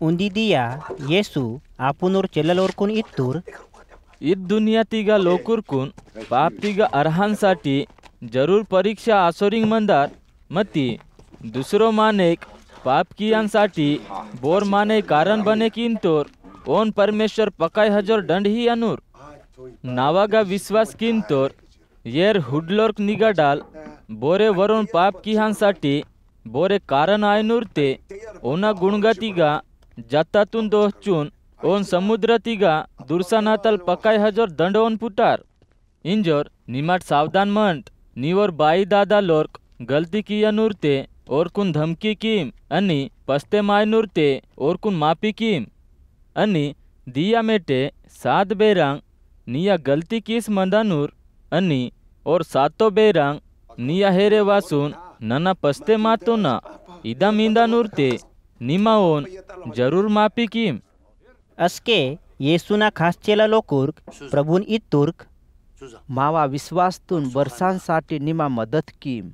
Un día Yesu apunur చెల్లెలొరుకున్ ఇత్తుర్ दुनिया तिगा लोकुरकुन पाप तिगा अर्हांसाठी जरूर परीक्षा आसोरिंग मंदार मती दुसरो मानेक पाप कियांसाठी बोर माने कारण बने किंतोर ओन परमेश्वर पकाय हजर दंड ही अनुर नावागा विश्वास किंतोर येर हुडलोर्क निगाडाल बोरे वरून पाप कियांसाठी बोरे कारण आयनुर ते ओना गुणगतिगा जातातून दोहचून ओन समुद्र तिगा दुर्सानातल पकाय हजर दंडोन पुटार इंजोर निमाट सावधान मंट निवर बाई दादा लोर्क गलती किया नूरते और कुन धमकी कीम अनि पस्ते माय नूरते और कुन मापी कीम अनि दिया मेटे सात बेरांग निया गलती किस मंदानूर अनि और सातो बेरांग निया हेरे वासून नना पस्ते मातो ना इदा मींदा नूरते निमाओन जरूर मापी कीम अस्के येसुना खास చెల్లెలొకుర్క్ ప్రభున్ ఇత్తుర్క్ मावा विश्वासतून वर्षांसाठी निमा मदत कीम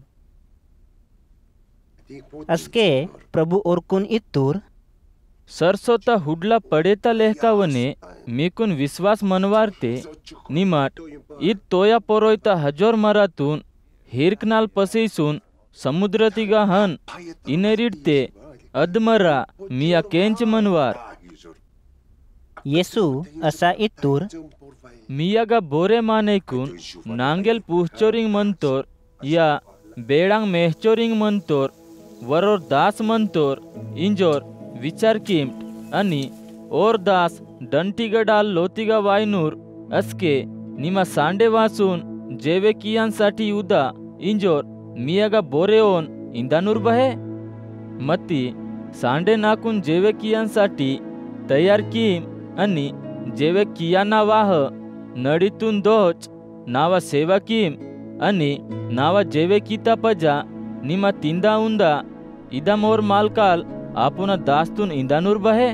अस्के प्रभु ओरकुन इत्तुर सरसोता हुडला पडेता लेहकावने मीकुन विश्वास मनवारते निमाट इत तोया पोरोयता हजोर मरातून हिरकनाल पसेसून समुद्र तिगा हन इनेरिडते अदमरा मिया केंच मनवार येसु असा इत्तुर मियागा बोरे मानेकून नांगेल पुहचोरिंग मंतोर या बेडांग मेहचोरिंग मंतोर वरोर दास मंतोर इंजोर विचार किमट अनि और दास डंटीगडाल लोतिगा वायनूर अस्के निमा सांडे वासून जेवे कियांसाठी उदा इंजोर मियागा बोरे ओन इंदानूर बहे मती सांडे नाकून जेवे कियांसाठी तयार कीम अनि जेवे कियाना वाह नडीतून दोच नावा सेवा कीम अनि नावा जेवे किता पजा निमा तिंदा उंदा इदा मोर मालकाल आपुना दास्तून इंदानूर बहे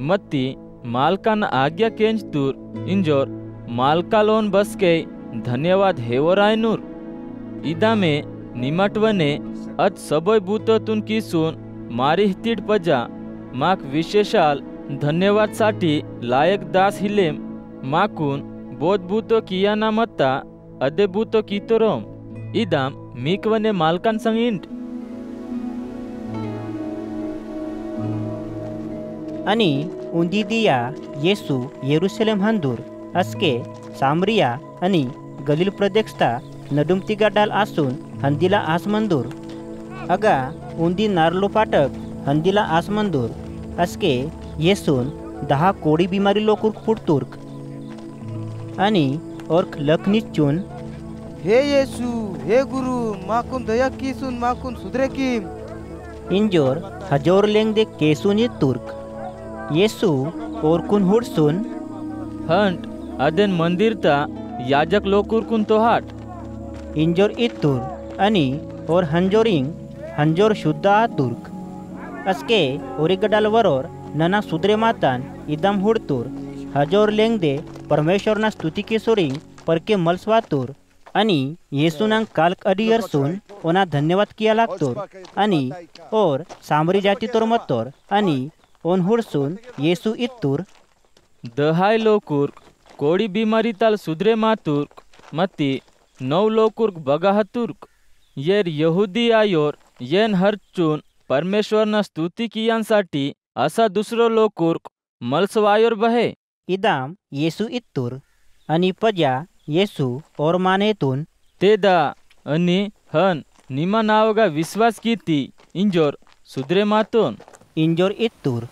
मत्ती मालकान आज्ञा केंच तूर इंजोर मालकालोन बसके धन्यवाद हेवरायनूर इदा में निमटवने अत सबोय बूतोतून किसून मारिहतीड पजा माक विशेषाल धन्यवाद साठी लायक दास हिलेम माकून बोध बूतो किया ना मत्ता अदे बूतो कीतोरोम इदाम मीकवने मालकान संगिंट अनि उंदी दिया येसु येरुशलेम हंदूर अस्के सामरिया अनि गलील प्रदेशता नडुम तिगाडाल आसून हंदीला आसमंदूर अगा उंदी नारलो पाटक हंदीला आसमंदूर अस्के येसून 10 कोडी बिमारी लोकुर्क पुटतुर्क आणि ओर्क लखनिचून हे येसु हे गुरु माकुन दया कीसून माकुन सुधरे कीम इंजोर हजोर लेंगदे केसून तुर्क येसु ओरकुन हुडसून हंट अदेन मंदिरता याजक लोकुरकुन तोहाट इंजोर इत्तुर आणि और हंजोर शुद्धा तुर्क अस्के ओरिगडाल वरोर नना सुद्रे मातान इदम हुडतुर हजोर लेंगदे परमेश्वरना स्तुति के सोरिंग परके मलसवातुर आणि येसुनांग कालक अडियरसून ओना धन्यवाद किया लागतोर आणि और सामरी जाती तोर मतोर आणि ओन हुडसून येसु इत्तुर दहाय लोकुर्क कोडी बीमारी ताल सुद्रे मातुर्क मती 9 लोकुर्क बगाहतुर्क येर यहुदी आयोर येन हरचून परमेश्वरना स्तुति कियांसाठी असा दुसरो लोकुर्क मलसवायोर बहे इदाम येसु इत्तुर आणि पजा येसु और मानेतून तेदा अनि हन निमा नावगा विश्वास कीती इंजोर सुद्रे मातोन इंजोर इत्तुर